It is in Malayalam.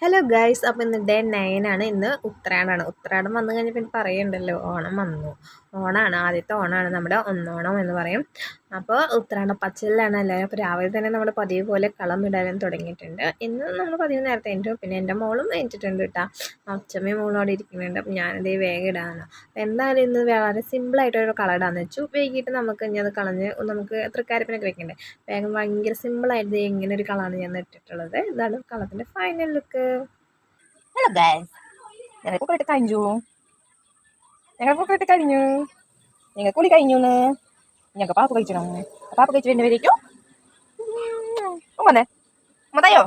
ഹലോ ഗൈസ്, അപ്പോൾ ഇന്ന് ഡേ 9 ആണ്. ഇന്ന് ഉത്രാടമാണ്. ഉത്രാടം വന്നു കഴിഞ്ഞാൽ പിന്നെ പറയണ്ടല്ലോ, ഓണം വന്നു. ഓണമാണ്, ആദ്യത്തെ ഓണമാണ്, നമ്മുടെ ഒന്നോണം എന്ന് പറയും. അപ്പോൾ ഉത്രാട പച്ചലിലാണ് എല്ലാവരും. അപ്പോൾ രാവിലെ തന്നെ നമ്മൾ പതിവ് പോലെ കളം ഇടാനും തുടങ്ങിയിട്ടുണ്ട്. ഇന്ന് നമ്മൾ പതിവ് നേരത്തെ എണീറ്റു. പിന്നെ എൻ്റെ മോളും എണീറ്റിട്ടുണ്ട് കേട്ടോ. അച്ഛമ്മയും മോളും അവിടെ ഇരിക്കുന്നുണ്ട്. അപ്പോൾ ഞാനിതേ വേഗം ഇടാനാണ്. അപ്പോൾ എന്തായാലും ഇന്ന് വളരെ സിമ്പിളായിട്ടൊരു കളർ ഇടാമെന്ന് വെച്ചു. വൈകിട്ട് നമുക്ക് ഇനി അത് കളഞ്ഞ് നമുക്ക് തൃക്കാരിപ്പിനൊക്കെ വെക്കണ്ടേ, വേഗം ഭയങ്കര സിമ്പിളായിട്ട് ഇങ്ങനെ ഒരു കളറാണ് ഞാൻ ഇട്ടിട്ടുള്ളത്. ഇതാണ് കളത്തിൻ്റെ ഫൈനൽ ലുക്ക്. Hello guys, ഞങ്ങൾക്ക് പോയിട്ട് കഴിഞ്ഞു. ഞങ്ങൾ കുളി കഴിഞ്ഞു. ഞങ്ങൾക്ക് പാപ്പ് കഴിക്കണം. പാപ്പ് കഴിച്ച് വരുന്നവരേക്കും വന്നേ മതയോ